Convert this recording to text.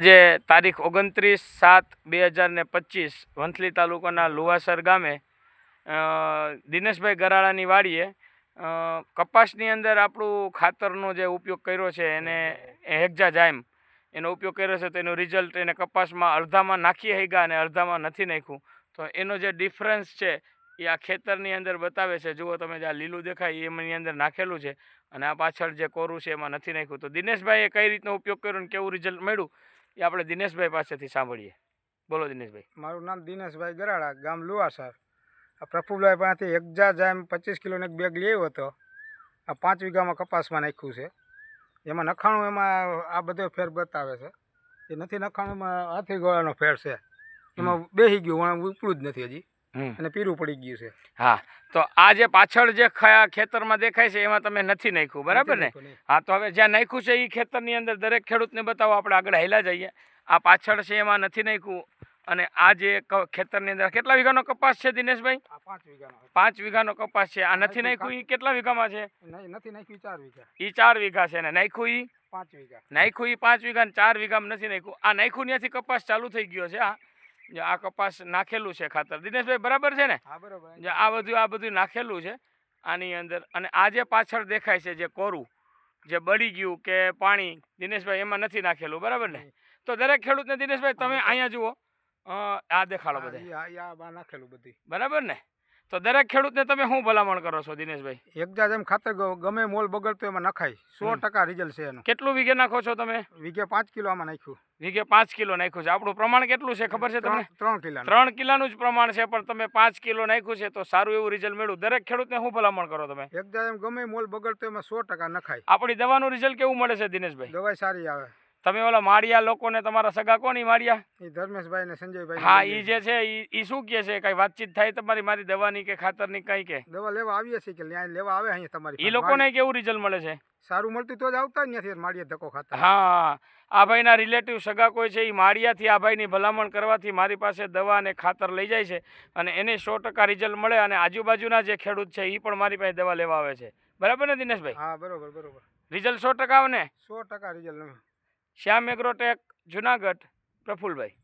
જે તારીખ 29/7/2025 વંથલી તાલુકાના લુવાસર ગામે દિનેશભાઈ ગરાળાની વાડીએ કપાસની અંદર આપણું ખાતરનો જે ઉપયોગ કર્યો છે એને હેક્ઝાઝાઇમ એનો ઉપયોગ કર્યો છે તો એનું રિઝલ્ટ એને કપાસમાં અડધામાં નાખી ગયા અને અડધામાં નથી નાખ્યું. તો એનો જે ડિફરન્સ છે એ આ ખેતરની અંદર બતાવે છે. જુઓ તમે, જે આ લીલું દેખાય એની અંદર નાખેલું છે અને આ પાછળ જે કોરું છે એમાં નથી નાખ્યું. તો દિનેશભાઈએ કઈ રીતનો ઉપયોગ કર્યો અને કેવું રિઝલ્ટ મળ્યું એ આપણે દિનેશભાઈ પાસેથી સાંભળીએ. બોલો દિનેશભાઈ. મારું નામ દિનેશભાઈ ગરાળા, ગામ લુવાસર. આ પ્રફુલભાઈ પાસેથી હેક્ઝાઝાઇમ 25 કિલોનો એક બેગ લઈ આવ્યો હતો. આ 5 વીઘામાં કપાસમાં નાખ્યું છે. એમાં નખાણું, એમાં આ બધો ફેર બતાવે છે. એ નથી નખાણું, એમાં હાથી ગોળાનો ફેર છે. એમાં બેસી ગયું, ઉપડું જ નથી હજી અને પીરું પડી ગયું છે. હા, તો આ જે પાછળ જે ખેતરમાં દેખાય છે એમાં તમે નથી નાખ્યું, બરાબર ને? હા, તો હવે જ્યાં નાખ્યું છે એ ખેતરની અંદર દરેક ખેડૂતને બતાવો. આપણે આગળ હેલા જઈએ. આ પાછળ છે એમાં નથી નાખ્યું. અને આ જે ખેતરની અંદર કેટલા વીઘાનો કપાસ છે દિનેશભાઈ? 5 વીઘાનો. 5 વીઘાનો કપાસ છે. આ નથી નાખ્યું એ કેટલા વીઘામાં છે? નથી નાખ્યું 4 વીઘા. એ 4 વીઘા છે ને નાખ્યું એ 5 વીઘા. નાખ્યું એ 5 વીઘા ને 4 વીઘામાં નથી નાખ્યું. આ નાખ્યું ત્યાંથી કપાસ ચાલુ થઈ ગયો છે. આ કપાસ નાખેલું છે ખાતર, દિનેશભાઈ બરાબર છે ને? હા, બરાબર. આ બધું નાખેલું છે આની અંદર. અને આ જે પાછળ દેખાય છે જે કોરું, જે બળી ગયું કે પાણી, દિનેશભાઈ એમાં નથી નાખેલું, બરાબર ને? તો દરેક ખેડૂતને દિનેશભાઈ તમે અહીંયા જુઓ, આ દેખાડો બધા નાખેલું બધી, બરાબર ને? તો દરેક ખેડૂતને તમે શું ભલામણ કરો છો દિનેશભાઈ? હેક્ઝાઝાઇમ ખાતર ગમે મોલ બગડતો એમાં નખાય. 100% રિઝલ્ટ છે એનું. કેટલું વીઘે નાખો છો તમે? વીઘે 5 કિલો આમાં નાખ્યું. વીઘે 5 કિલો નાખ્યું છે. આપણું પ્રમાણ કેટલું છે ખબર છે તમને? 3 કિલો. 3 કિલોનું જ પ્રમાણ છે, પણ તમે 5 કિલો નાખ્યું છે તો સારું એવું રિઝલ્ટ મળ્યું. દરેક ખેડૂતને શું ભલામણ કરો તમે? હેક્ઝાઝાઇમ ગમે મોલ બગડતો એમાં 100% નખાય. આપણી દવાનું રિઝલ્ટ કેવું મળે છે દિનેશભાઈ? દવાઈ સારી આવે. તમે ઓલા માળિયા લોકોને, તમારા સગા કોની માળિયા? એ ધર્મેશભાઈ ને સંજયભાઈ. હા, એ જે છે એ શું કહે છે? કઈ વાતચીત થાય તમારી મારી દવાની કે ખાતરની કઈ? કે દવા લેવા આવીએ છીએ કે લેવા આવે અહીંયા તમારી? એ લોકોને કેવું રિઝલ્ટ મળે છે? સારું મળતું તો જ આવતા જ નથી માળિયા ધક્કો ખાતા. હા, આ ભાઈના રિલેટિવ સગા કોઈ છે એ માળિયાથી આ ભાઈની ભલામણ કરવાથી મારી પાસે દવા અને ખાતર લઈ જાય છે અને એને 100% રિઝલ્ટ મળે. અને આજુબાજુના જે ખેડૂત છે એ પણ મારી પાસે દવા લેવા આવે છે, બરાબર ને દિનેશભાઈ? હા, બરોબર બરોબર. રિઝલ્ટ 100% આવે ને? 100% રિઝલ્ટ. શ્યામ એગ્રોટેક, જુનાગઢ, પ્રફુલભાઈ.